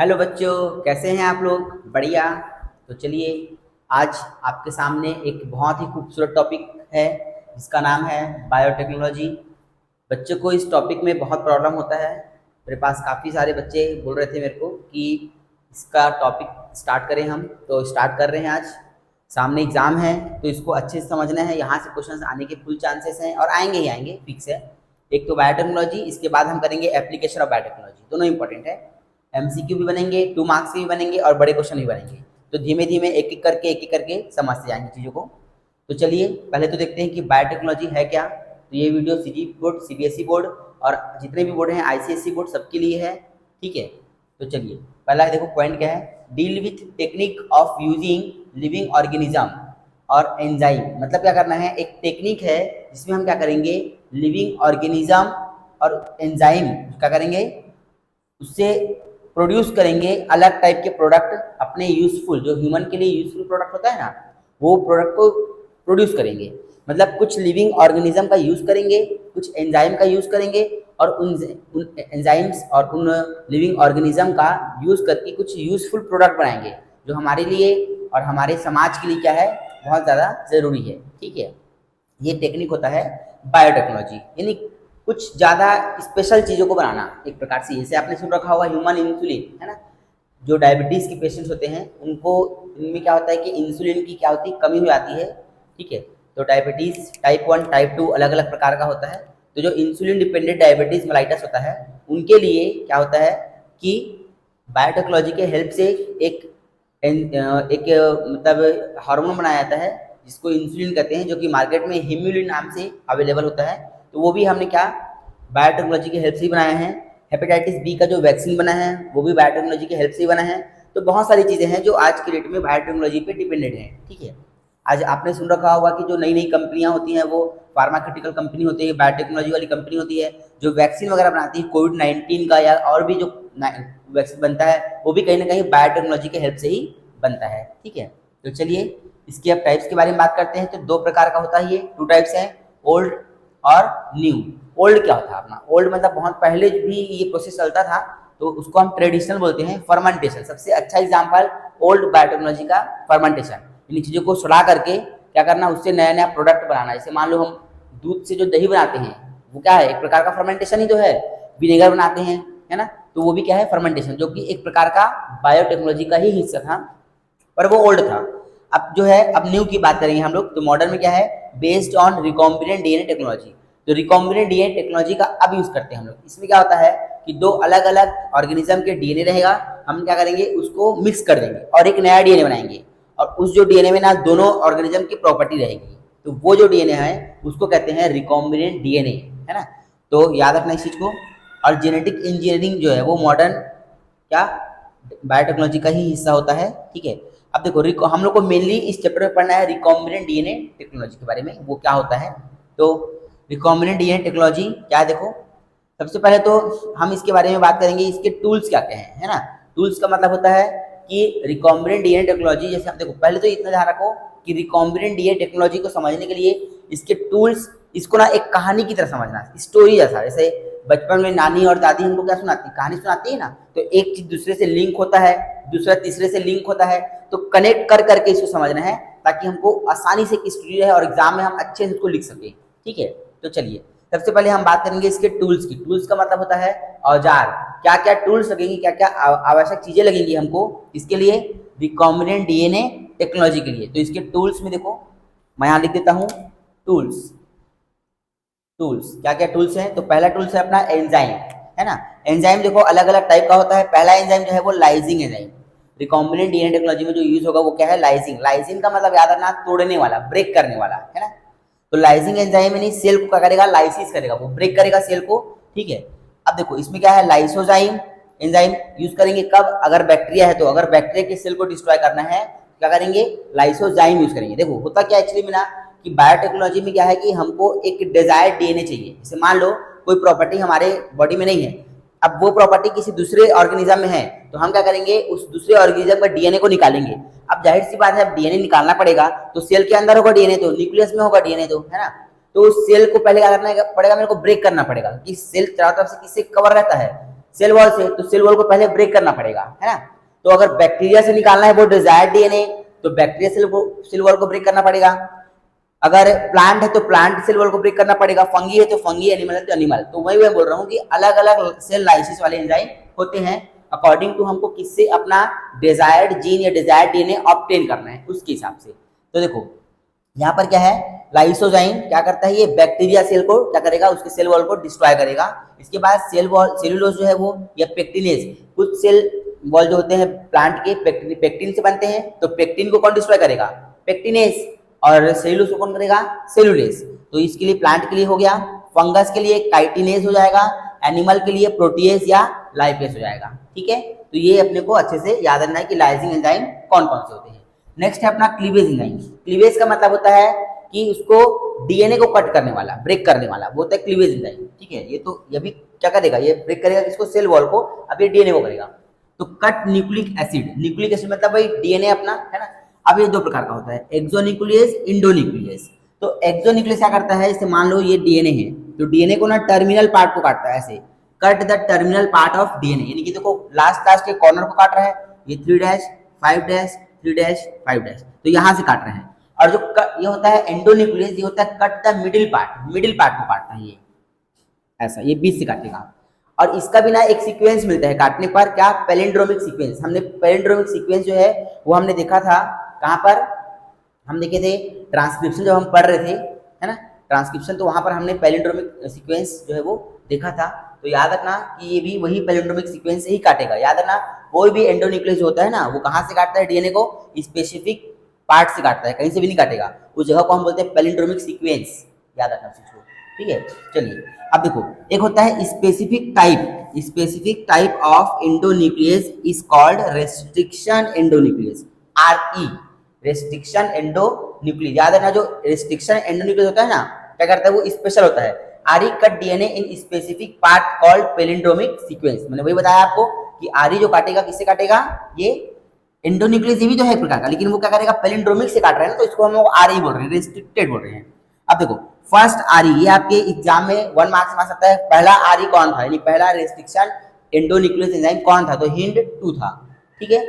Hello बच्चों, कैसे हैं आप लोग? बढ़िया। तो चलिए, आज आपके सामने एक बहुत ही खूबसूरत टॉपिक है जिसका नाम है बायोटेक्नोलॉजी। बच्चों को इस टॉपिक में बहुत प्रॉब्लम होता है। मेरे पास काफ़ी सारे बच्चे बोल रहे थे मेरे को कि इसका टॉपिक स्टार्ट करें हम, तो स्टार्ट कर रहे हैं आज। सामने एग्ज़ाम है तो इसको अच्छे से समझना है। यहाँ से क्वेश्चन आने के फुल चांसेस हैं और आएंगे ही आएंगे, फिक्स है। एक तो बायोटेक्नोलॉजी, इसके बाद हम करेंगे एप्लीकेशन ऑफ बायोटेक्नोलॉजी। दोनों इंपॉर्टेंट है। एमसीक्यू भी बनेंगे, 2 मार्क्स के भी बनेंगे और बड़े क्वेश्चन भी बनेंगे। तो धीमे धीमे एक एक करके समझते जाएंगे चीज़ों को। तो चलिए पहले तो देखते हैं कि बायोटेक्नोलॉजी है क्या। तो ये video CG board, CBSE board और जितने भी बोर्ड हैं आईसीएसई बोर्ड सबके लिए है, ठीक है। तो चलिए पहला देखो पॉइंट क्या है। Deal with technique of using living organism और एंजाइम। मतलब क्या करना है, एक टेक्निक है जिसमें हम क्या करेंगे, लिविंग ऑर्गेनिज्म और एंजाइम क्या करेंगे, उससे प्रोड्यूस करेंगे अलग टाइप के प्रोडक्ट, अपने यूजफुल, जो ह्यूमन के लिए यूजफुल प्रोडक्ट होता है ना, वो प्रोडक्ट को प्रोड्यूस करेंगे। मतलब कुछ लिविंग ऑर्गेनिज्म का यूज़ करेंगे, कुछ एंजाइम का यूज़ करेंगे और उन एंजाइम्स और उन लिविंग ऑर्गेनिज्म का यूज़ करके कुछ यूजफुल प्रोडक्ट बनाएंगे जो हमारे लिए और हमारे समाज के लिए क्या है, बहुत ज़्यादा ज़रूरी है, ठीक है। ये टेक्निक होता है बायोटेक्नोलॉजी, यानी कुछ ज़्यादा स्पेशल चीज़ों को बनाना एक प्रकार से। जैसे आपने सुन रखा होगा ह्यूमन इंसुलिन, है ना। जो डायबिटीज़ के पेशेंट्स होते हैं उनको, इनमें क्या होता है कि इंसुलिन की क्या होती है, कमी हो जाती है, ठीक है। तो डायबिटीज़ टाइप 1 टाइप 2 अलग अलग प्रकार का होता है। तो जो इंसुलिन डिपेंडेंट डायबिटीज़ मेलाइटस होता है, उनके लिए क्या होता है कि बायोटेक्नोलॉजी के हेल्प से एक मतलब हार्मोन बनाया जाता है जिसको इंसुलिन कहते हैं, जो कि मार्केट में हिम्यूलिन नाम से अवेलेबल होता है। तो वो भी हमने क्या बायोटेक्नोलॉजी की हेल्प से ही बनाया है। हेपेटाइटिस बी का जो वैक्सीन बना है वो भी बायोटेक्नोलॉजी की हेल्प से ही बना है। तो बहुत सारी चीज़ें हैं जो आज की डेट में बायोटेक्नोलॉजी पे डिपेंडेंट हैं, ठीक है। आज आपने सुन रखा होगा कि जो नई नई कंपनियां होती हैं वो फार्मास्यूटिकल कंपनी होती है, बायोटेक्नोलॉजी वाली कंपनी होती है, जो वैक्सीन वगैरह बनाती है कोविड-19 का या और भी जो वैक्सीन बनता है वो भी कहीं ना कहीं बायोटेक्नोलॉजी के हेल्प से ही बनता है, ठीक है। तो चलिए इसके अब टाइप्स के बारे में बात करते हैं। तो दो प्रकार का होता है, ये 2 टाइप्स हैं, ओल्ड और न्यू। ओल्ड क्या होता है अपना, ओल्ड मतलब बहुत पहले भी ये प्रोसेस चलता था, तो उसको हम ट्रेडिशनल बोलते हैं। फर्मेंटेशन सबसे अच्छा एग्जांपल ओल्ड बायोटेक्नोलॉजी का, फर्मेंटेशन। इन चीज़ों को सड़ा करके क्या करना, उससे नया नया प्रोडक्ट बनाना। जैसे मान लो हम दूध से जो दही बनाते हैं वो क्या है, एक प्रकार का फर्मेंटेशन ही तो है। विनेगर बनाते हैं, है ना, तो वो भी क्या है, फर्मेंटेशन, जो कि एक प्रकार का बायोटेक्नोलॉजी का ही हिस्सा था, पर वो ओल्ड था। अब जो है, अब न्यू की बात करेंगे हम लोग। तो मॉडर्न में क्या है, based on recombinant DNA technology. तो रिकॉम्बिनेंट डीएनए टेक्नोलॉजी का अब यूज करते हैं हम लोग। इसमें क्या होता है कि दो अलग अलग ऑर्गेनिज्म के डीएनए रहेगा, हम क्या करेंगे उसको मिक्स कर देंगे और एक नया डीएनए बनाएंगे। और उस जो डीएनए में ना दोनों ऑर्गेनिज्म की प्रॉपर्टी रहेगी, तो वो जो डीएनए है उसको कहते हैं रिकॉम्बिनेंट डीएनए, है ना। तो याद रखना इस चीज को। और जेनेटिक इंजीनियरिंग जो है वो मॉडर्न क्या बायोटेक्नोलॉजी का ही हिस्सा होता है, ठीक है। अब देखो हम लोग को मेनली इस चैप्टर में पढ़ना है रिकॉम्बिनेंट डीएनए टेक्नोलॉजी के बारे में, वो क्या होता है। तो रिकॉम्बिनेंट डीएनए टेक्नोलॉजी क्या है, देखो सबसे पहले तो हम इसके बारे में बात करेंगे, इसके टूल्स क्या क्या हैं, है ना। टूल्स का मतलब होता है कि रिकॉम्बिनेंट डीएनए टेक्नोलॉजी, जैसे हम देखो पहले तो इतना ध्यान रखो कि रिकॉम्बिनेंट डीएनए टेक्नोलॉजी को समझने के लिए इसके टूल्स, इसको ना एक कहानी की तरह समझना, स्टोरी जैसा। जैसे बचपन में नानी और दादी हमको क्या सुनाती, कहानी सुनाती है ना, तो एक चीज दूसरे से लिंक होता है, दूसरा तीसरे से लिंक होता है, तो कनेक्ट कर करके इसको समझना है ताकि हमको आसानी से स्टोरी रहे और एग्जाम में हम अच्छे से उसको लिख सके, ठीक है। तो चलिए सबसे पहले हम बात करेंगे इसके टूल्स की। टूल्स का मतलब होता है औजार, क्या क्या टूल्स लगेंगे, क्या क्या आवश्यक चीजें लगेंगी हमको इसके लिए, रिकॉम्बिनेंट डीएनए टेक्नोलॉजी के लिए। तो इसके टूल्स में देखो मैं यहाँ लिख देता हूँ टूल्स। टूल्स क्या क्या टूल्स हैं, तो पहला टूल्स है अपना एंजाइम, है ना। एंजाइम देखो अलग अलग टाइप का होता है। पहला एंजाइम जो है वो लाइजिंग एंजाइम। रिकॉम्बिनेंट डीएनए टेक्नोलॉजी में जो यूज होगा वो क्या है, लाइजिंग। लाइजिंग का मतलब याद रखना, तोड़ने वाला, ब्रेक करने वाला, है ना। तो लाइजिंग एंजाइम यानी सेल को क्या करेगा, लाइसिस करेगा, वो ब्रेक करेगा सेल को, ठीक है। अब देखो इसमें क्या है, लाइसोजाइम एंजाइम यूज करेंगे कब, अगर बैक्टीरिया है तो, अगर बैक्टीरिया के सेल को डिस्ट्रॉय करना है क्या करेंगे, लाइसोजाइम यूज करेंगे। देखो होता क्या एक्चुअली में ना कि बायोटेक्नोलॉजी में क्या है कि हमको एक डिजायर्ड डीएनए चाहिए। जैसे मान लो कोई प्रॉपर्टी हमारे बॉडी में नहीं है, अब वो प्रॉपर्टी किसी दूसरे ऑर्गेनिज्म में है, तो हम क्या करेंगे उस दूसरे ऑर्गेनिज्म का डीएनए को निकालेंगे। अब जाहिर सी बात है, अब डीएनए निकालना पड़ेगा तो सेल के अंदर होगा डीएनए, तो न्यूक्लियस में होगा डीएनए, तो है ना। तो उस सेल को पहले क्या करना पड़ेगा, मेरे को ब्रेक करना पड़ेगा कि सेल चारों तरफ से किससे कवर रहता है, सेल वॉल से, तो सेल वॉल को पहले ब्रेक करना पड़ेगा, है ना। तो अगर बैक्टीरिया से निकालना है वो डिजायर्ड डीएनए, तो बैक्टीरिया सेल वॉल को ब्रेक करना पड़ेगा। अगर प्लांट है तो प्लांट सेल वॉल को ब्रेक करना पड़ेगा, फंगी है तो फंगी, एनिमल है तो एनिमल। तो वही मैं बोल रहा हूँ कि अलग अलग सेल लाइसिस वाले एंजाइम होते हैं अकॉर्डिंग टू हमको किससे अपना डिजायर्ड जीन या डिजायर्ड डीएनए ऑब्टेन करना है उसके हिसाब से। तो देखो यहाँ पर क्या है, लाइसोजाइम क्या करता है, ये बैक्टीरिया सेल को क्या करेगा, उसके सेल वॉल को डिस्ट्रॉय करेगा। इसके बाद सेल वॉल सेलुलोज जो है वो या पेक्टिनेज, कुछ सेल वॉल जो होते हैं प्लांट के पेक्टिन से बनते हैं, तो पेक्टिन को कौन डिस्ट्रॉय करेगा, पेक्टिनेज, और सेलुलोज को कौन करेगा, सेलुलेज। तो इसके लिए प्लांट के लिए हो गया, फंगस के लिए काइटिनेज हो जाएगा, एनिमल के लिए प्रोटीएज या लाइपेज हो जाएगा, ठीक है। तो ये अपने को अच्छे से याद रखना है कि लाइजिंग एंजाइम कौन कौन से होते हैं। नेक्स्ट है अपना क्लीवेज एंजाइम। क्लीवेज का मतलब होता है कि उसको डीएनए को कट करने वाला, ब्रेक करने वाला, वो होता है क्लीवेज एंजाइम, ठीक है। ये भी क्या करेगा, ये ब्रेक करेगा इसको, सेल वॉल को, अब ये डीएनए को करेगा। तो cut nucleic acid, nucleic acid मतलब भाई डीएनए अपना, है ना। अब ये दो प्रकार का होता है, एक्सोन्यूक्लियस, इंडोन्यूक्लियस। तो एक्सोन्यूक्लियस क्या करता है, जैसे मान लो ये डीएनए है, तो डीएनए को ना टर्मिनल पार्ट को काटता है, ऐसे cut the terminal part of DNA, यानी कि देखो लास्ट के कॉर्नर को काट रहा है, ये 3' 5' 3' 5', तो यहां से काट रहे हैं। और जो ये होता है एंडोन्यूक्लियस, ये होता है कट द मिडिल पार्ट को काटता है, ये ऐसा, ये बीच से काटेगा। और इसका भी ना एक सीक्वेंस मिलता है काटने पर, क्या, पैलिंड्रोमिक सीक्वेंस। हमने पैलिंड्रोमिक सीक्वेंस जो है वो हमने देखा था कहाँ पर, हम देखे थे ट्रांसक्रिप्शन जब हम पढ़ रहे थे, है ना, ट्रांसक्रिप्शन, तो वहां पर हमने पैलिंड्रोमिक सीक्वेंस जो है वो देखा था। तो याद रखना कि ये भी वही पैलिंड्रोमिक सीक्वेंस से ही काटेगा। याद रखना कोई भी एंडोन्यूक्लियस होता है ना, वो कहाँ से काटता है, डीएनए को स्पेसिफिक पार्ट से काटता है, कहीं से भी नहीं काटेगा। उस जगह को हम बोलते हैं पैलिंड्रोमिक सीक्वेंस, याद रखना चीज को, ठीक है। चलिए अब देखो, एक होता है specific type of endonuclease is called restriction endonuclease, RE, restriction endonuclease. याद रखना जो रेस्ट्रिक्शन एंडोन्यूक्लियस होता है ना, क्या करता है, वो स्पेशल होता है। R E cut DNA in specific part called palindromic sequence. मैंने वही बताया आपको कि आरई जो काटेगा, किससे काटेगा, ये एंडोन्यूक्लियस भी तो है एक प्रकार का, लेकिन वो क्या करेगा, पैलिंड्रोमिक से काट रहे हैं ना, तो इसको हम लोग आरई बोल रहे हैं, रेस्ट्रिक्टेड बोल रहे हैं। अब देखो फर्स्ट आरई, ये आपके एग्जाम में 1 मार्क्स में आ सकता है। पहला आरई कौन था, यानी पहला रेस्ट्रिक्शन एंडोन्यूक्लियस एंजाइम कौन था, तो हिंड 2 था, ठीक है।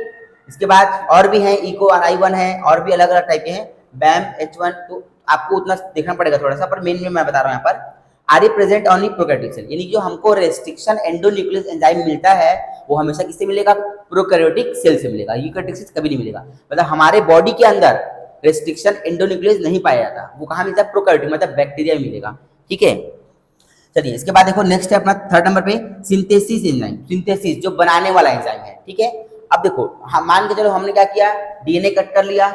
इसके बाद और भी हैं, इको RI1 है, और भी अलग अलग टाइप के हैं, बैम H1, तो आपको उतना देखना पड़ेगा थोड़ा सा, पर मेन में मैं बता रहा हूँ यहाँ पर। आरई प्रेजेंट ओनली प्रोकैरियोटिक सेल, यानी जो हमको रेस्ट्रिक्शन एंडोन्यूक्लियस एंजाइम मिलता है वो हमेशा किससे मिलेगा, प्रोकैरियोटिक सेल से मिलेगा, यूकैरियोटिक से कभी नहीं मिलेगा। मतलब हमारे बॉडी के अंदर रेस्ट्रिक्शन एंडोन्यूक्लियस नहीं पाया जाता, वो कहाँ मिलता है, प्रोकैरियोटिक, मतलब बैक्टीरिया में मिलेगा, ठीक है। चलिए इसके बाद देखो नेक्स्ट है अपना थर्ड नंबर पे सिंथेसिस एंजाइम। सिंथेसिस जो बनाने वाला एंजाइम है, ठीक है। अब देखो हम मान के चलो हमने क्या किया, डीएनए कट कर लिया,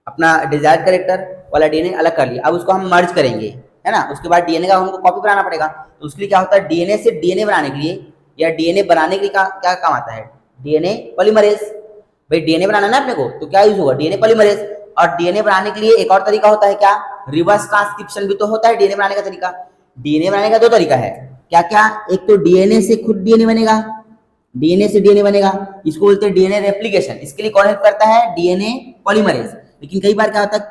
अपना डिजायर्ड कैरेक्टर वाला डीएनए अलग कर लिया, अब उसको हम मर्ज करेंगे, है ना। उसके बाद डीएनए का हमको कॉपी बनाना पड़ेगा, तो उसके लिए क्या होता है, डीएनए से डीएनए बनाने के लिए या डीएनए बनाने के लिए क्या काम आता है, डीएनए पॉलीमरेज। भाई डीएनए बनाना ना अपने को, तो क्या यूज होगा, डीएनए पॉलीमरेज। और डीएनए बनाने के लिए एक और तरीका होता है, क्या, रिवर्स ट्रांसक्रिप्शन भी तो होता है डीएनए बनाने का तरीका। डीएनए बनाने का 2 तरीका है, क्या क्या, एक तो डीएनए से खुद डीएनए बनेगा, डीएनए से डीएनए बनेगा, इसको बोलते हैं डीएनए रेप्लिकेशन। इसके लिए कौन हेल्प करता है, डीएनए पॉलीमरेज। लेकिन कई बार क्या होता है,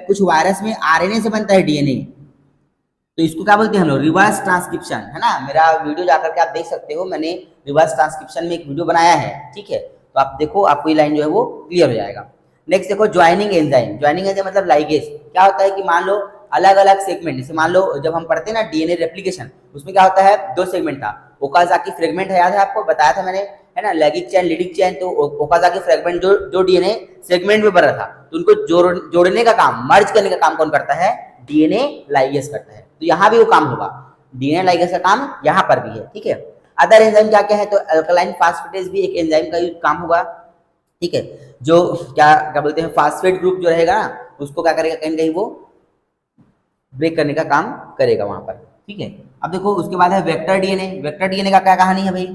कुछ वायरस में आरएनए से बनता है डीएनए, तो इसको क्या बोलते हैं हम लोग, रिवर्स ट्रांसक्रिप्शन, है ना। मेरा वीडियो जाकर के आप देख सकते हो, मैंने रिवर्स ट्रांसक्रिप्शन में एक वीडियो बनाया है, ठीक है। तो आप देखो, आपको ये लाइन जो है वो क्लियर हो जाएगा। नेक्स्ट देखो ज्वाइनिंग एंजाइम। ज्वाइनिंग एंजाइम मतलब लाइगेज। क्या होता है कि मान लो अलग अलग सेगमेंट, जैसे मान लो जब हम पढ़ते हैं ना डीएनए रेप्लिकेशन, उसमें क्या होता है, 2 सेगमेंट था, ओकाज़ाकी फ्रेगमेंट है, याद है आपको, बताया था मैंने, है ना, लैगिक चेन, लीडिक चेन। तो ओकाज़ाकी फ्रेगमेंट जो डीएनए सेगमेंट में बन रहा था, तो उनको जोड़ने का काम, मर्ज करने का काम कौन करता है, डीएनए लाइगेज करता है। तो यहाँ भी वो काम होगा, डीएनए लाइगेज का काम यहाँ पर भी है, ठीक है। अदर एंजाइम क्या क्या है, तो अल्कलाइन फास्फेटेज भी एक एंजाइम का काम होगा, ठीक है। जो क्या बोलते हैं, फास्फेट ग्रुप जो रहेगा ना, उसको क्या करेगा, कहीं कहीं वो ब्रेक करने का काम करेगा वहां पर, ठीक है। अब देखो उसके बाद है वेक्टर डीएनए। वेक्टर डीएनए का क्या कहानी है भाई,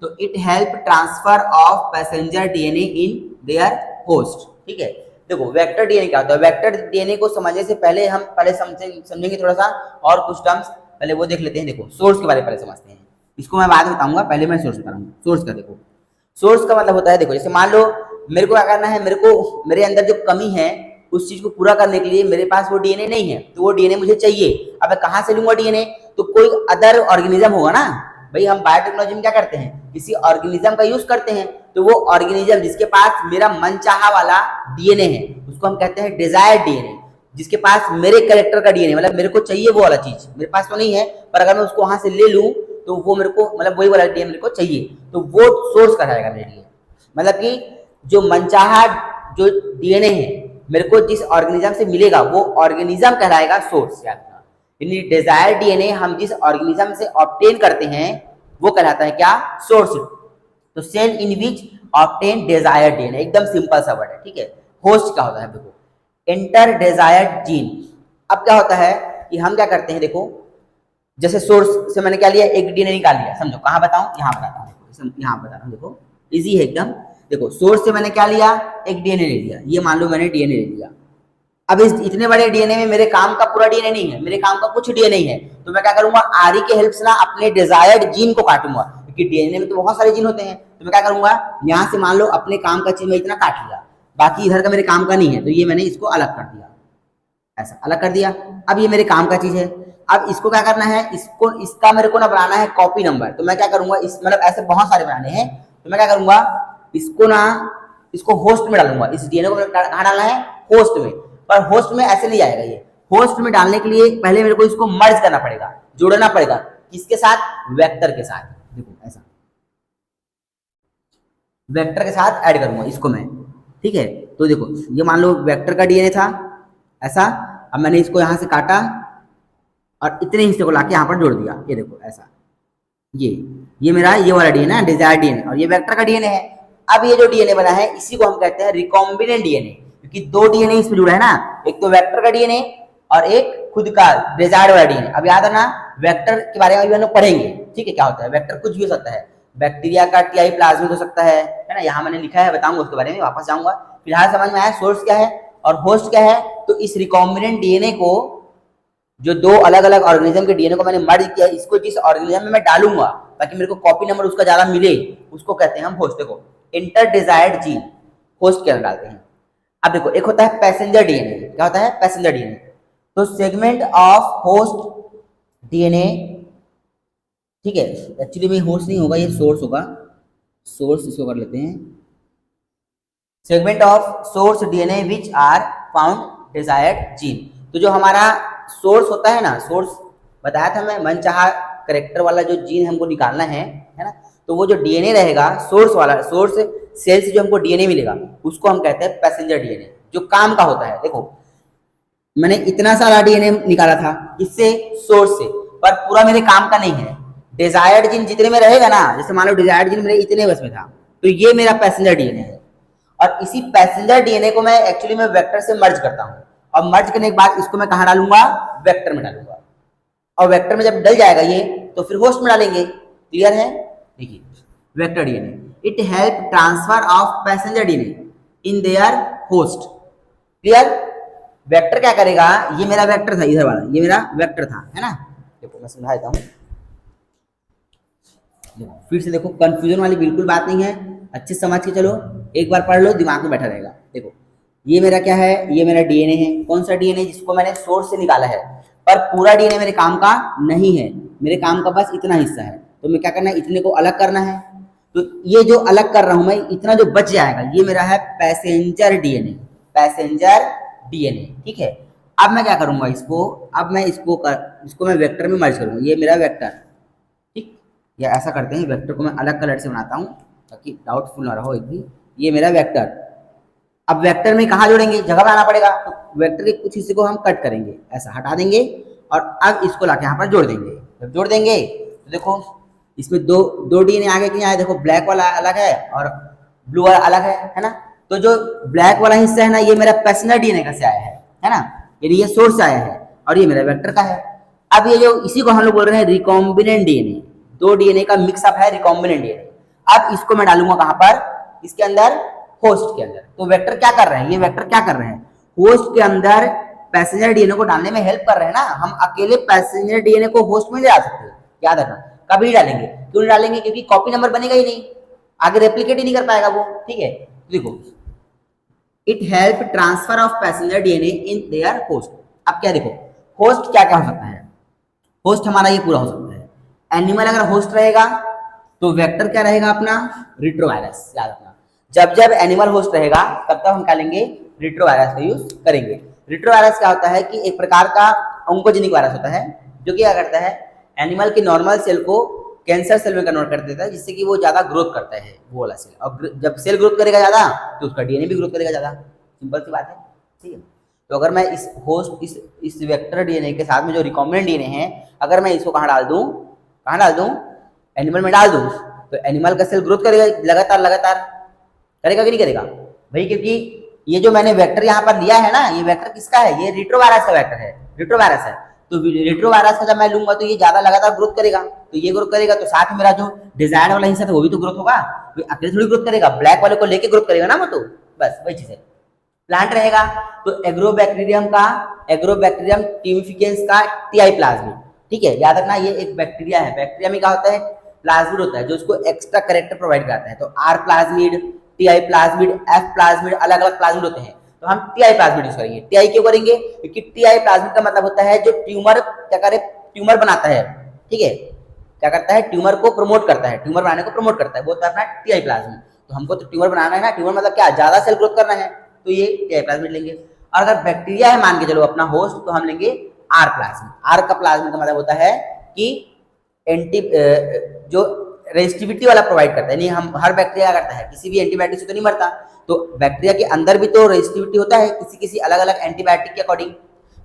तो it help transfer of passenger DNA in their host, ठीक है। देखो वेक्टर डीएनए क्या होता है, वेक्टर डीएनए को समझने से पहले हम समझेंगे थोड़ा सा और कुछ टर्म्स, पहले वो देख लेते हैं। देखो सोर्स के बारे में पहले समझते हैं, इसको मैं बाद में बताऊंगा, पहले मैं सोर्स बता रहा हूँ। सोर्स का देखो, सोर्स का मतलब होता है, देखो जैसे मान लो मेरे को क्या करना है, मेरे अंदर जो कमी है उस चीज को पूरा करने के लिए मेरे पास वो डीएनए नहीं है, तो वो डीएनए मुझे चाहिए। अब मैं कहाँ से लूंगा डीएनए, तो कोई अदर ऑर्गेनिज्म होगा ना, भाई हम बायोटेक्नोलॉजी में क्या करते हैं, किसी ऑर्गेनिज्म का यूज करते हैं, तो वो ऑर्गेनिज्म जिसके पास मेरा मनचाहा वाला डीएनए है उसको हम कहते हैं डिजायर्ड डीएनए। जिसके पास मेरे कैरेक्टर का डीएनए, मतलब मेरे को चाहिए वो वाला चीज, मेरे पास तो नहीं है पर अगर मैं उसको वहां से ले लूं तो वो मेरे को, मतलब वही वाला डीएनए मेरे को चाहिए, तो वो सोर्स कहलाएगा मेरे लिए। मतलब कि जो मनचाहा जो डीएनए है मेरे को जिस ऑर्गेनिज्म से मिलेगा वो ऑर्गेनिज्म कहलाएगा सोर्स। याद रखना, यानी डिजायर्ड डीएनए हम जिस ऑर्गेनिज्म से ऑब्टेन करते हैं वो कहलाता है क्या, सोर्स। तो सेल इन विच ऑब्टेन डिजायर्ड डीएनए, एकदम सिंपल सा वर्ड है, ठीक है। होस्ट क्या होता है, देखो एंटर डिजायर्ड जीन। अब क्या होता है कि हम क्या करते हैं, देखो जैसे सोर्स से मैंने क्या लिया, एक डीएनए निकाल लिया, समझो कहाँ बताऊं, यहाँ बताता हूँ, यहाँ बता रहा हूँ, देखो इजी है एकदम। देखो सोर्स से मैंने क्या लिया, एक डीएनए ले लिया, ये मान लो मैंने डीएनए ले लिया। अब इस इतने बड़े डीएनए में मेरे काम का पूरा डीएनए नहीं है, मेरे काम का कुछ डीएनए है, तो मैं क्या करूंगा, आरई के हेल्प से ना अपने डिजायर्ड जीन को काटूंगा, क्योंकि डीएनए में तो बहुत सारे जीन होते हैं। तो मैं क्या करूंगा, यहाँ से मान लो अपने काम का चीज मैं इतना काट लिया, बाकी इधर का मेरे काम का नहीं है, तो ये मैंने इसको अलग कर दिया, ऐसा अलग कर दिया। अब ये मेरे काम का चीज है, अब इसको क्या करना है, इसको इसका मेरे को ना बनाना है कॉपी नंबर। तो मैं क्या करूंगा, इस मतलब ऐसे बहुत सारे बनाने हैं, तो मैं क्या करूंगा, इसको ना इसको होस्ट में डालूंगा, इस डीएनए को कहाँ डालना है, होस्ट में। पर होस्ट में ऐसे नहीं आएगा, ये होस्ट में डालने के लिए पहले मेरे को इसको मर्ज करना पड़ेगा, जोड़ना पड़ेगा, किसके साथ, वेक्टर के साथ। देखो ऐसा वेक्टर के साथ ऐड करूंगा इसको मैं, ठीक है। तो देखो ये मान लो वेक्टर का डीएनए था ऐसा, अब मैंने इसको यहां से काटा और इतने हिस्से को लाके यहाँ पर जोड़ दिया, ये देखो ऐसा, ये मेरा ये वाला डीएनए है, डिजायर्ड डीएनए, और ये वेक्टर का डीएनए है। अब ये जो डीएनए बना है इसी को हम कहते हैं रिकॉम्बिनेंट डीएनए, क्योंकि दो डीएनए इसमें जुड़ा है ना, एक तो वेक्टर का डीएनए और एक खुद का डिजायर्ड वाला डीएनए। अब याद रखना वेक्टर के बारे में भी हम लोग पढ़ेंगे, ठीक है, क्या होता है वेक्टर, कुछ भी हो सकता है, बैक्टीरिया का टीआई प्लाज्मिड हो सकता है ना, यहाँ मैंने लिखा है, बताऊंगा उसके बारे में, वापस जाऊंगा। फिलहाल समझ में आया सोर्स क्या है और होस्ट क्या है। तो इस रिकॉम्बिनेंट डीएनए को, जो दो अलग अलग ऑर्गेनिज्म के डीएनए को मैंने मर्ज किया, इसको जिस ऑर्गेनिज्म में मैं डालूंगा ताकि मेरे को कॉपी नंबर उसका ज्यादा मिले, उसको कहते हैं हम होस्ट। देखो इंटर डिजायर्ड जीन होस्ट के अंदर डालते हैं। अब देखो एक होता है पैसेंजर डीएनए, क्या होता है पैसेंजर डीएनए, तो सेगमेंट ऑफ होस्ट डीएनए, ठीक है, एक्चुअली में होस्ट नहीं होगा, ये सोर्स होगा, सोर्स इसको कर लेते हैं, segment of source DNA which are found desired gene. तो जो हमारा सोर्स होता है ना, सोर्स बताया था मैं, मनचाहा करेक्टर वाला जो जीन हमको निकालना है ना, तो वो जो डीएनए रहेगा सोर्स वाला, सोर्स सेल से जो हमको डीएनए मिलेगा उसको हम कहते हैं पैसेंजर डीएनए, जो काम का होता है। देखो मैंने इतना सारा डीएनए निकाला था इससे, सोर्स से, पर पूरा मेरे काम का नहीं है। डिजायर्ड जीन जितने में रहेगा ना, जैसे मान लो डिजायर्ड जीन मेरे इतने बस में था, तो ये मेरा पैसेंजर डीएनए है, और इसी पैसेंजर डीएनए को मैं एक्चुअली में वेक्टर से मर्ज करता हूँ, और मर्ज करने के बाद इसको मैं कहाँ डालूंगा, वेक्टर में डालूंगा, और वेक्टर में जब डल जाएगा ये तो फिर होस्ट में डालेंगे। क्लियर है, देखिए vector DNA, it help transfer of passenger DNA in their host. Clear, vector क्या करेगा, ये मेरा वेक्टर था इधर वाला, ये मेरा वेक्टर था, है ना। देखो मैं समझा देता हूँ, फिर से देखो, कंफ्यूजन वाली बिल्कुल बात नहीं है, अच्छे समझ के चलो, एक बार पढ़ लो दिमाग में बैठा रहेगा। देखो ये मेरा क्या है, ये मेरा डीएनए है, कौन सा डीएनए, जिसको मैंने सोर्स से निकाला है, पर पूरा डीएनए मेरे काम का नहीं है, मेरे काम का बस इतना हिस्सा है, तो मैं क्या करना है, इतने को अलग करना है। तो ये जो अलग कर रहा हूं मैं, इतना जो बच जाएगा ये मेरा है पैसेंजर डीएनए, पैसेंजर डीएनए, ठीक है। अब मैं क्या करूंगा इसको, अब मैं इसको मैं वेक्टर में मर्ज करूंगा, ये मेरा वेक्टर, ठीक, या ऐसा करते हैं वेक्टर को मैं अलग कलर से बनाता हूं ताकि डाउटफुल ना रहो एक भी। ये मेरा वेक्टर, अब वेक्टर में कहाँ जोड़ेंगे, जगह बनाना पड़ेगा, तो वेक्टर के कुछ हिस्से को हम कट करेंगे, ऐसा हटा देंगे, और अब इसको लाके यहाँ पर जोड़ देंगे। जब जोड़ देंगे तो देखो इसमें दो डीएनए आगे के आए, देखो ब्लैक वाला अलग है और ब्लू वाला अलग है ना। तो जो ब्लैक वाला हिस्सा है ना, ये मेरा पैसेंजर डीएनए का से आया है ना, यानी ये सोर्स से आया है, और ये मेरा वेक्टर का है। अब ये जो इसी को हम लोग बोल रहे हैं रिकॉम्बिनेंट डीएनए, दो डीएनए का मिक्सअप है रिकॉम्बिनेंट डीएनए। अब इसको मैं डालूंगा कहाँ पर, इसके अंदर, होस्ट के अंदर। तो वेक्टर क्या कर रहे हैं, ये वेक्टर क्या कर रहे हैं, होस्ट के अंदर पैसेंजर डीएनए को डालने में हेल्प कर रहे हैं ना। हम अकेले पैसेंजर डीएनए को होस्ट में ले आ सकते हैं, याद रखना, कभी नहीं डालेंगे। क्यों नहीं डालेंगे, क्योंकि कॉपी नंबर बनेगा ही नहीं, आगे रेप्लिकेट ही नहीं कर पाएगा वो, ठीक है। देखो it help transfer of passenger DNA in their host. अब क्या देखो, होस्ट क्या क्या हो सकता है, होस्ट हमारा ये पूरा हो सकता है, एनिमल अगर होस्ट रहेगा तो वेक्टर क्या रहेगा अपना, रिट्रोवायरस, याद रखना। जब जब एनिमल होस्ट रहेगा तब तब हम क्या लेंगे, रिट्रोवायरस का यूज करेंगे। रिट्रोवायरस क्या होता है कि एक प्रकार का ऑन्कोजेनिक वायरस होता है जो क्या करता है, एनिमल के नॉर्मल सेल को कैंसर सेल में कन्वर्ट कर देता है, जिससे कि वो ज्यादा ग्रोथ करता है वो वाला सेल। और जब सेल ग्रोथ करेगा ज्यादा तो उसका डीएनए भी ग्रोथ करेगा ज्यादा, सिंपल सी बात है, ठीक है। तो अगर मैं इस होस्ट इस वेक्टर डीएनए के साथ में जो रिकॉम्बिनेंट डीएनए है, अगर मैं इसको कहाँ डाल दूं, एनिमल में डाल दूं, तो एनिमल का सेल ग्रोथ करेगा लगातार लगातार, करेगा कि नहीं करेगा भाई, क्योंकि ये जो मैंने वेक्टर यहाँ पर लिया है ना, ये वेक्टर किसका है, ये रिट्रोवायरस का वेक्टर है, रिट्रोवायरस है। तो रिट्रोवायरस का जब मैं लूंगा तो ये ज्यादा लगातार ग्रोथ करेगा, तो ये ग्रोथ करेगा तो साथ में मेरा जो डिजायर्ड वाला हिस्सा था वो भी तो ग्रोथ होगा, अकेले थोड़ी ग्रोथ करेगा, ब्लैक वाले को लेके ग्रोथ करेगा ना वो, तो बस वही चीज है। प्लांट रहेगा तो एग्रोबैक्टीरियम टीमिफिकेंस का टीआई प्लाज्मिड, ठीक है, याद रखना ये एक बैक्टीरिया है, बैक्टीरिया में क्या होता है, प्लाज्मिड होता है जो उसको एक्स्ट्रा कैरेक्टर प्रोवाइड करता है। तो R plasmid, Ti plasmid, F plasmid, अलग अलग प्लाज्मिड होते हैं, तो हम टीआई प्लाज्मिड यूज करेंगे। टीआई क्यों करेंगे, क्योंकि टीआई प्लाज्मिड का मतलब होता है जो ट्यूमर क्या करे, ट्यूमर बनाता है, ठीक है, क्या करता है, ट्यूमर को प्रमोट करता है, ट्यूमर बनाने को प्रमोट करता है, वो होता है अपना टीआई प्लाज्मिड। तो हमको तो ट्यूमर बनाना है ना, ट्यूमर मतलब क्या, ज्यादा सेल ग्रोथ करना है, तो ये टीआई प्लाज्मिड लेंगे। और अगर बैक्टीरिया है मान के चलो अपना होस्ट, तो हम लेंगे आर प्लाज्मिड। आर का प्लाज्मिड का मतलब होता है कि एंटी जो रेजिस्टिविटी वाला प्रोवाइड करता है, नहीं हम हर बैक्टीरिया करता है, किसी भी एंटीबायोटिक से तो नहीं मरता, तो बैक्टीरिया के अंदर भी तो रेजिस्टिविटी होता है किसी किसी अलग अलग एंटीबायोटिक के अकॉर्डिंग।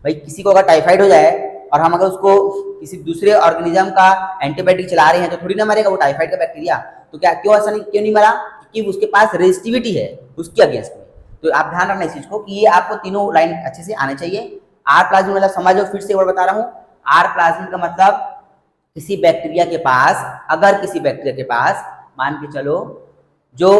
भाई किसी को अगर टाइफाइड हो जाए और हम अगर उसको किसी दूसरे ऑर्गेनिज्म का एंटीबायोटिक चला रहे हैं तो थोड़ी ना मरेगा वो टाइफाइड का बैक्टीरिया, तो क्या क्यों ऐसा नहीं, क्यों नहीं मरा, क्योंकि उसके पास रेजिस्टिविटी है उसके अगेंस्ट में। तो आप ध्यान रखना इस चीज को कि ये आपको तीनों लाइन अच्छे से आने चाहिए। आर प्लाज्मिड मतलब समझो, फिर से एक बार बता रहा हूँ, आर प्लाज्मिड का मतलब किसी बैक्टीरिया के पास, अगर किसी बैक्टीरिया के पास मान के चलो जो,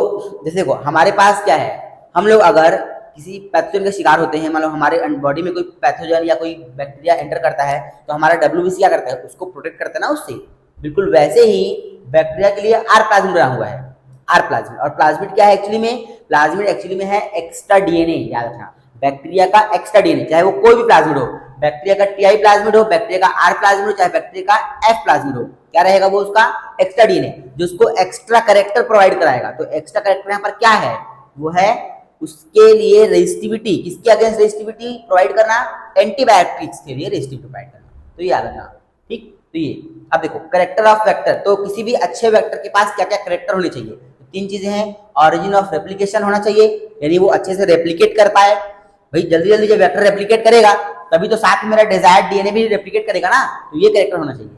जैसे देखो हमारे पास क्या है, हम लोग अगर किसी पैथोजन के शिकार होते हैं, मतलब हमारे बॉडी में कोई पैथोजन या कोई बैक्टीरिया एंटर करता है तो हमारा डब्ल्यूबीसी क्या करता है, उसको प्रोटेक्ट करता है ना उससे, बिल्कुल वैसे ही बैक्टीरिया के लिए आर प्लाज्मिड बना हुआ है, आर प्लाज्मिड। और प्लाज्मिड क्या है एक्चुअली में, प्लाज्मिड एक्चुअली में है एक्स्ट्रा डीएनए, याद रखना, बैक्टीरिया का एक्स्ट्रा डीएनए, चाहे वो कोई भी प्लाज्मिड हो, बैक्टीरिया का टीआई प्लाज्मिड हो, बैक्टीरिया का आर प्लाज्मिड हो, चाहे बैक्टीरिया का एफ प्लाज्मिड हो, क्या रहेगा वो उसका एक्स्ट्रा डीएनए, जो उसको एक्स्ट्रा कैरेक्टर प्रोवाइड कराएगा। तो एक्स्ट्रा कैरेक्टर यहाँ पर क्या है, वो है उसके लिए रेजिस्टिविटी, किसके अगेंस्ट रेजिस्टिविटी प्रोवाइड करना, एंटीबायोटिक्स के लिए रेजिस्टिविटी प्रोवाइड करना, तो ये याद रखना, ठीक। तो ये अब देखो कैरेक्टर ऑफ वेक्टर, तो किसी भी अच्छे वेक्टर के पास क्या क्या कैरेक्टर होने चाहिए, तो तीन चीजें हैं, ऑरिजिन ऑफ रेप्लिकेशन होना चाहिए, यानी वो अच्छे से रेप्लिकेट कर पाए, भाई जल्दी जल्दी जब वेक्टर रेप्लिकेट करेगा तभी तो साथ में मेरा डिजायर्ड डीएनए भी रेप्लिकेट करेगा ना, तो ये कैरेक्टर होना चाहिए।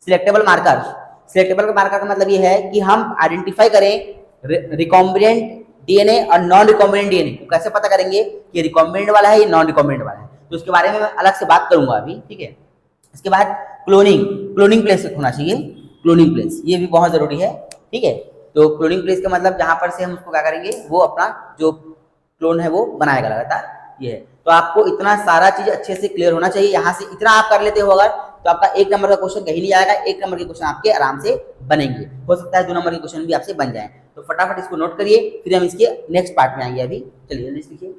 सिलेक्टेबल मार्कर, सिलेक्टेबल मार्कर का मतलब ये है कि हम आइडेंटिफाई करें रिकॉम्बिनेंट डीएनए और नॉन रिकॉम्बिनेंट डीएनए, तो कैसे पता करेंगे कि रिकॉम्बिनेंट वाला है या नॉन रिकॉम्बिनेंट वाला है, तो उसके बारे में मैं अलग से बात करूंगा अभी, ठीक है। इसके बाद क्लोनिंग प्लेस होना चाहिए, क्लोनिंग प्लेस ये भी बहुत जरूरी है, ठीक है। तो क्लोनिंग प्लेस का मतलब जहां पर से हम उसको क्या करेंगे, वो अपना जो क्लोन है वो बनाएगा लगातार, ये है। तो आपको इतना सारा चीज अच्छे से क्लियर होना चाहिए, यहाँ से इतना आप कर लेते हो अगर, तो आपका 1 नंबर का क्वेश्चन कहीं नहीं आएगा, 1 नंबर के क्वेश्चन आपके आराम से बनेंगे, हो सकता है 2 नंबर के क्वेश्चन भी आपसे बन जाए। तो फटाफट इसको नोट करिए, फिर हम इसके नेक्स्ट पार्ट में आएंगे। अभी चलिए जल्दी लिखिए।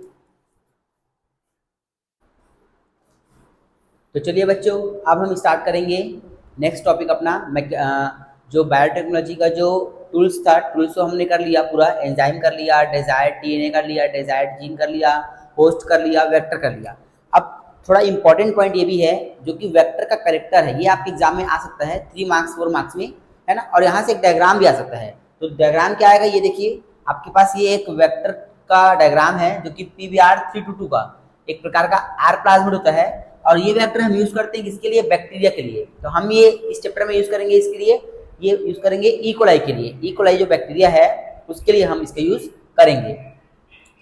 तो चलिए बच्चों, अब हम स्टार्ट करेंगे नेक्स्ट टॉपिक अपना, जो बायोटेक्नोलॉजी का जो टूल्स था, टूल्स को हमने कर लिया पूरा, एंजाइम कर लिया, डिजायर्ड डीएनए कर लिया, डिजायर्ड जीन कर लिया, होस्ट कर लिया, वेक्टर कर लिया। अब थोड़ा इंपॉर्टेंट पॉइंट ये भी है, जो कि वेक्टर का कैरेक्टर है, ये आपके एग्जाम में आ सकता है 3 मार्क्स 4 मार्क्स में, है ना, और यहाँ से एक डायग्राम भी आ सकता है। तो डायग्राम क्या आएगा, ये देखिए आपके पास ये एक वेक्टर का डायग्राम है, जो कि PBr322 का एक प्रकार का आर प्लाज्मिड होता है, और ये वेक्टर हम यूज करते हैं किसके लिए, बैक्टीरिया के लिए। तो हम ये इस चैप्टर में यूज करेंगे इसके लिए, ये यूज करेंगे ई कोलाई के लिए, ई कोलाई जो बैक्टीरिया है उसके लिए हम इसका यूज करेंगे,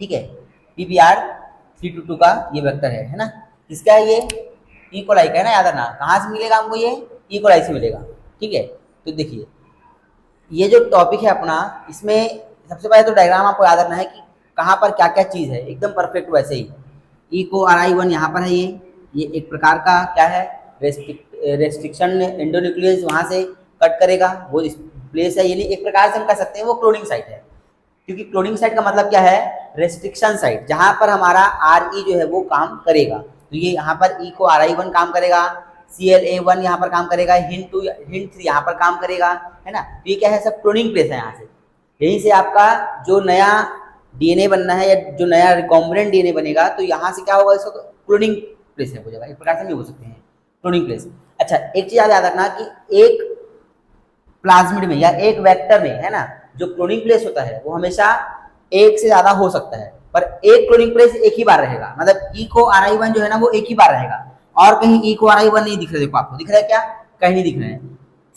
ठीक है। PBr322 का ये वेक्टर है ना, किसका है ये, ई कोलाई का है ना, याद रखना। कहाँ से मिलेगा हमको, ये ई कोलाई से मिलेगा, ठीक है। तो देखिए ये जो टॉपिक है अपना, इसमें सबसे पहले तो डायग्राम आपको याद रखना है कि कहाँ पर क्या क्या चीज़ है, एकदम परफेक्ट वैसे ही। ई को RI1 यहाँ पर है, ये एक प्रकार का क्या है, रेस्ट्रिक्शन एंडोन्यूक्लियस वहाँ से कट करेगा, वो प्लेस है, यानी एक प्रकार से हम कह सकते हैं वो क्लोनिंग साइट है, क्योंकि क्लोनिंग साइट का मतलब क्या है, रेस्ट्रिक्शन साइट, जहाँ पर हमारा RE जो है वो काम करेगा। तो ये यहाँ पर E को RI1 काम करेगा, CLA1 यहाँ पर काम करेगा, हिंट 2 हिंट 3 यहाँ पर काम करेगा, है ना। तो ये क्या है, सब क्लोनिंग प्लेस है। यहाँ से यहीं से आपका जो नया डीएनए बनना है या जो नया रिकॉम्बिनेंट डीएनए बनेगा, तो यहाँ से क्या होगा, इसको क्लोनिंग प्लेस है हो जाएगा। एक प्रकार से हम ये बोल सकते हैं क्लोनिंग प्लेस। अच्छा, एक चीज याद रखना कि एक प्लाज्मिड में या एक वेक्टर में, है ना, जो क्लोनिंग प्लेस होता है वो हमेशा एक से ज्यादा हो सकता है, पर एक क्लोनिंग प्लेस एक ही बार रहेगा। मतलब ई को RI1 जो है ना वो एक ही बार रहेगा, और कहीं ई को RI1 नहीं दिख रहा। देखो आपको दिख रहा है क्या, कहीं नहीं दिख रहा है।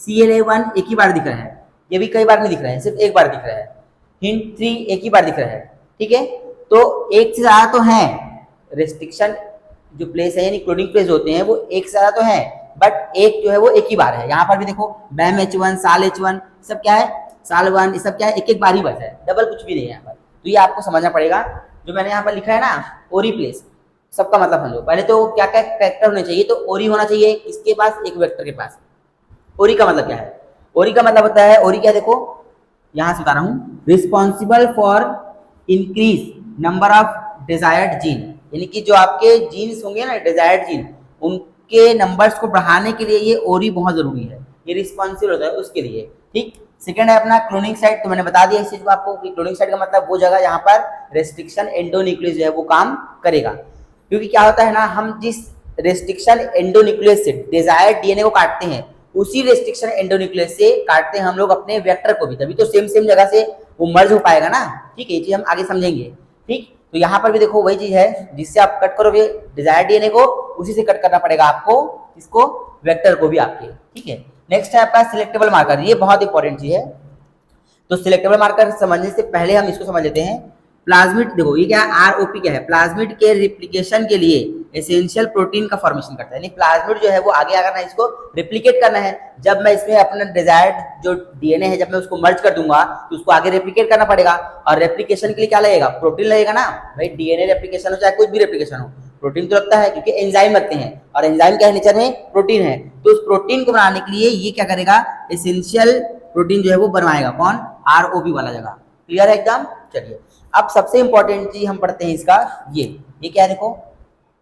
CLA1 एक ही बार दिख रहा है, ये भी कई बार नहीं दिख रहा है, सिर्फ एक बार दिख रहा है। हिंट 3 एक ही बार दिख रहा है, ठीक है। तो एक से ज्यादा तो है, रेस्ट्रिक्शन जो प्लेस है यानी क्लोनिंग प्लेस होते हैं वो एक से ज्यादा तो है, बट एक जो है वो एक ही बार है। यहाँ पर भी देखो BAM-H1, SAL-H1 सब क्या है, SAL1 ये सब क्या है, एक एक बार ही बचा है, डबल कुछ भी नहीं है यहाँ पर। तो ये आपको समझना पड़ेगा। जो मैंने यहाँ पर लिखा है ना ओरी प्लेस, सबका मतलब समझो। पहले तो क्या क्या कैरेक्टर होने चाहिए, तो ओरी होना चाहिए किसके पास, एक वेक्टर के पास। ओरी का मतलब क्या है, ओरी का मतलब होता है, ओरी क्या, देखो यहाँ से बता रहा हूँ, responsible for increase number of desired gene, यानी कि जो आपके जीन्स होंगे ना डिजायर्ड जीन, उनके नंबर्स को बढ़ाने के लिए ये ओरी बहुत जरूरी है, ये रिस्पॉन्सिबल होता है उसके लिए, ठीक। सेकंड है अपना क्लोनिंग साइट, तो मैंने बता दिया इस चीज को आपको कि क्लोनिंग साइट का मतलब वो जगह जहाँ पर रेस्ट्रिक्शन एंडोन्यूक्लियस जो है वो काम करेगा। क्योंकि क्या होता है ना, हम जिस रेस्ट्रिक्शन एंडोन्यूक्लियस से डिजायर्ड डीएनए को काटते हैं, उसी रेस्ट्रिक्शन एंडोन्यूक्लियस से काटते हैं हम लोग अपने वेक्टर को भी, तभी तो सेम जगह से वो मर्ज हो पाएगा ना, ठीक है। ये चीज हम आगे समझेंगे, ठीक। तो यहाँ पर भी देखो वही चीज है, जिससे आप कट करोगे डिजायर्ड डीएनए को, उसी से कट करना पड़ेगा आपको इसको, वेक्टर को भी आपके, ठीक है। नेक्स्ट है आपका सिलेक्टेबल मार्कर, ये बहुत इंपॉर्टेंट चीज है। तो सिलेक्टेबल मार्कर समझने से पहले हम इसको समझ लेते हैं। प्लाज्मिड, देखो ये क्या ROP क्या है, प्लाज्मिड के रिप्लिकेशन के लिए एसेंशियल प्रोटीन का फॉर्मेशन करता है, यानी प्लाज्मिड जो है वो आगे अगर ना इसको रिप्लिकेट करना है, जब मैं इसमें अपना डिजायर्ड जो डीएनए है जब मैं उसको मर्ज कर दूंगा तो उसको आगे रेप्लिकेट करना पड़ेगा, और रेप्लिकेशन के लिए क्या लगेगा, प्रोटीन लगेगा ना भाई। डीएनए रेप्लिकेशन हो चाहे कुछ भी रेप्लिकेशन हो, प्रोटीन तो लगता है, क्योंकि एंजाइम लगते हैं, और एंजाइम क्या है, नेचर में प्रोटीन है। तो उस प्रोटीन को बनाने के लिए ये क्या करेगा, एसेंशियल प्रोटीन जो है वो बनवाएगा, कौन, ROP वाला जगह। क्लियर है एकदम। चलिए अब सबसे इंपॉर्टेंट चीज हम पढ़ते हैं इसका, ये क्या है, देखो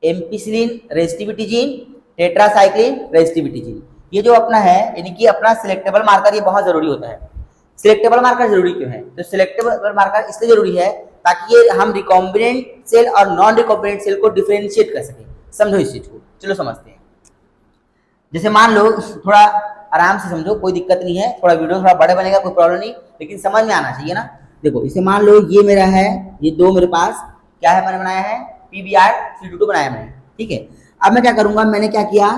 ampicillin resistivity gene, tetracycline resistivity gene, ये जो अपना है यानी कि अपना सिलेक्टेबल मार्कर, ये बहुत जरूरी होता है। सिलेक्टेबल मार्कर जरूरी क्यों है, तो सिलेक्टेबल मार्कर इसलिए जरूरी है ताकि ये हम रिकॉम्बिनेंट सेल और नॉन रिकॉम्बिनेंट सेल को डिफरेंशिएट कर सके। समझो इस चीज को, चलो समझते हैं। जैसे मान लो, थोड़ा आराम से समझो, कोई दिक्कत नहीं है, थोड़ा वीडियो थोड़ा बड़ा बनेगा कोई प्रॉब्लम नहीं, लेकिन समझ में आना चाहिए ना। देखो इसे मान लो ये मेरा है, ये दो मेरे पास क्या है, मैंने बनाया है PBr-C22 बनाया मैंने, ठीक है। अब मैं क्या करूंगा, मैंने क्या किया,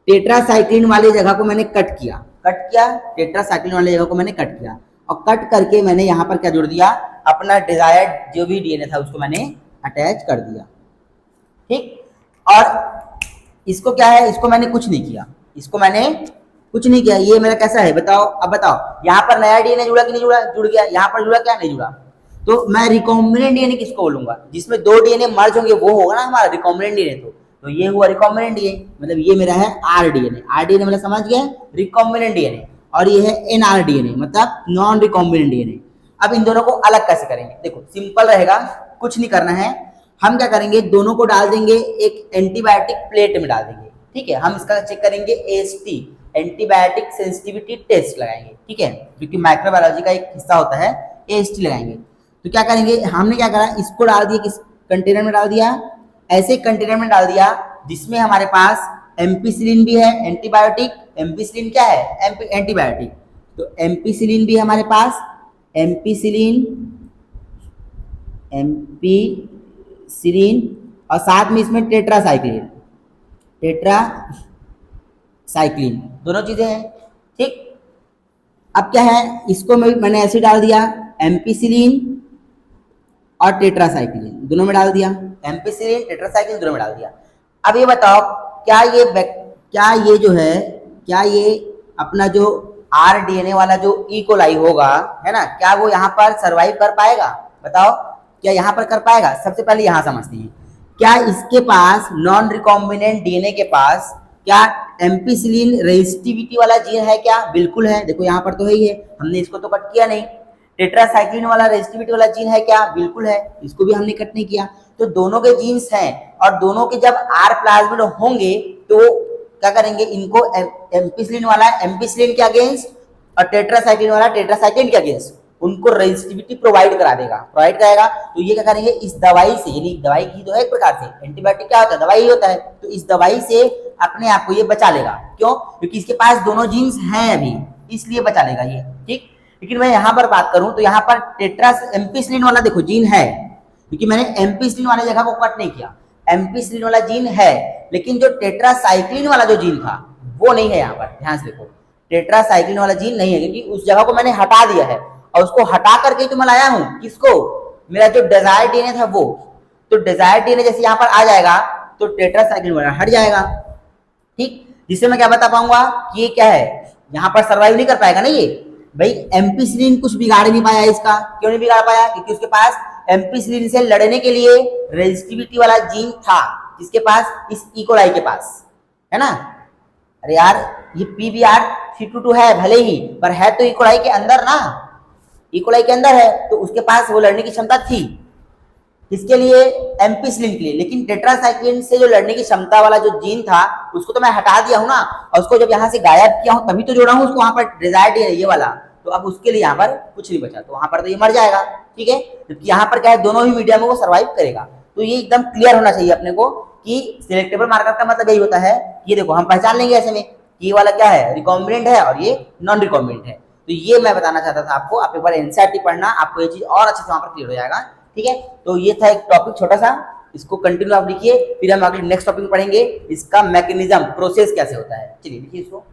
टेट्रासाइक्लिन वाली जगह को मैंने कट किया, टेट्रासाइक्लिन वाली जगह को मैंने कट किया, और कट करके मैंने यहाँ पर क्या जोड़ दिया, अपना डिजायर्ड जो भी डीएनए था उसको मैंने अटैच कर दिया, ठीक। और इसको क्या है, इसको मैंने कुछ नहीं किया, ये मेरा कैसा है बताओ। अब बताओ यहाँ पर नया डीएनए जुड़ा कि नहीं जुड़ा, जुड़ गया, यहाँ पर जुड़ा क्या, नहीं जुड़ा। तो मैं रिकॉम्बिनेंट डीएनए किसको बोलूंगा, जिसमें दो डीएनए मर्ज होंगे वो होगा ना हमारा रिकॉम्बिनेंट डीएनए। तो ये हुआ रिकॉम्बिनेंट डीएनए, मतलब ये मेरा है RDNA मतलब समझ गए, रिकॉम्बिनेंट डीएनए, और ये है NRDNA मतलब नॉन रिकॉम्बिनेंट डीएनए। अब इन दोनों को अलग कैसे करेंगे, देखो सिंपल रहेगा, कुछ नहीं करना है। हम क्या करेंगे, दोनों को डाल देंगे एक एंटीबायोटिक प्लेट में डाल देंगे, ठीक है। हम इसका चेक करेंगे AST, एंटीबायोटिक सेंसिटिविटी टेस्ट लगाएंगे, ठीक है, क्योंकि माइक्रोबायोलॉजी का एक हिस्सा होता है, AST लगाएंगे। तो क्या करेंगे, हमने क्या करा, इसको डाल दिया किस कंटेनर में डाल दिया, ऐसे कंटेनर में डाल दिया जिसमें हमारे पास एम्पिसिलिन भी है, एंटीबायोटिक, एम्पिसिलिन क्या है, एंटीबायोटिक। तो एम्पिसिलिन भी हमारे पास, एम्पिसिलिन और साथ में इसमें टेट्रासाइक्लिन दोनों चीजें हैं, ठीक। अब क्या है, इसको मैंने ऐसे डाल दिया, एम्पिसिलिन और टेट्रासाइक्लिन दोनों में डाल दिया, एम्पिसिलिन टेट्रासाइक्लिन दोनों में डाल दिया। अब ये बताओ, क्या ये जो है, क्या ये अपना जो RDNA वाला जो ई कोलाई होगा, है ना, क्या वो यहाँ पर सर्वाइव कर पाएगा, बताओ क्या यहाँ पर कर पाएगा। सबसे पहले यहाँ समझते हैं, क्या इसके पास नॉन रिकॉम्बिनेंट डीएनए के पास क्या एम्पिसिलिन रेसिस्टिविटी वाला जीन है क्या, बिल्कुल है, देखो यहाँ पर तो है ही है, हमने इसको तो कट किया नहीं। टेट्रासाइक्लिन वाला रेसिस्टिविटी वाला जीन है क्या, बिल्कुल है, इसको भी हमने कट नहीं किया। तो दोनों के जीन्स हैं, और दोनों के जब R प्लाज्मिड होंगे तो क्या करेंगे, इनको एम्पिसिलिन वाला एम्पिसिलिन के अगेंस्ट और टेट्रासाइक्लिन वाला टेट्रासाइक्लिन के अगेंस्ट उनको रेजिस्टिविटी प्रोवाइड करा देगा, प्रोवाइड कराएगा। तो ये क्या करेंगे, इस दवाई से, यानी दवाई की तो है एक प्रकार से, एंटीबायोटिक क्या होता है, दवाई ही होता है, तो इस दवाई से अपने आप को ये बचा लेगा। क्यों? क्योंकि इसके पास दोनों जीन्स हैं अभी, इसलिए बचा लेगा ये, ठीक। लेकिन मैं यहाँ पर बात करूं तो यहाँ पर एम्पिसिलिन वाला देखो जीन है, क्योंकि मैंने एम्पिसिलिन वाली जगह को कट नहीं किया, एम्पिसिलिन वाला जीन है, लेकिन जो टेट्रासाइक्लिन वाला जो जीन था वो नहीं है। यहाँ पर ध्यान से देखो, टेट्रासाइक्लिन वाला जीन नहीं है, क्योंकि उस जगह को मैंने हटा दिया है, और उसको हटा करके तो मैं लाया हूं किसको, मेरा जो डिजायर डीएनए था वो। तो डिजायर डीएनए जैसे यहाँ पर आ जाएगा तो टेट्रासाइक्लिन वाला हट जाएगा, ठीक। जिससे मैं क्या बता पाऊंगा कि ये क्या है, यहाँ पर सर्वाइव नहीं कर पाएगा ना ये। भाई एम्पिसिलिन कुछ बिगाड़ नहीं पाया इसका, क्यों नहीं बिगाड़ पाया, क्योंकि उसके पास एम्पिसिलिन से लड़ने के लिए रेजिस्टिविटी वाला जीन था, जिसके पास, इस इकोलाई के पास, है ना। अरे यार ये PBR-C22 है भले ही, पर है तो इकोलाई के अंदर ना, इकोलाई के अंदर है, तो उसके पास वो लड़ने की क्षमता थी, किसके लिए, एम्पिसिलिन के लिए। लेकिन टेट्रासाइक्लिन से जो लड़ने की क्षमता वाला जो जीन था उसको तो मैं हटा दिया हूं ना, और उसको जब यहाँ से गायब किया हूं तभी तो जोड़ा हूं उसको, वहां पर डिजायर्ड है ये वाला, तो अब उसके लिए यहाँ पर कुछ नहीं बचा, तो वहां पर तो ये मर जाएगा, ठीक है। जबकि यहाँ पर क्या है, दोनों ही मीडिया में वो सर्वाइव करेगा। तो ये एकदम क्लियर होना चाहिए अपने को कि सिलेक्टेबल मार्कर का मतलब यही होता है, ये देखो हम पहचान लेंगे ऐसे में कि ये वाला क्या है, रिकॉम्बिनेंट है और ये नॉन रिकॉम्बिनेंट है। तो ये मैं बताना चाहता था आपको, आप एक बार एनसीईआरटी पढ़ना, आपको ये चीज और अच्छे से वहां पर क्लियर हो जाएगा, ठीक है। तो ये था एक टॉपिक छोटा सा, इसको कंटिन्यू आप लिखिए, फिर हम अगले नेक्स्ट टॉपिक में पढ़ेंगे इसका मैकेनिज्म, प्रोसेस कैसे होता है। चलिए लिखिए इसको।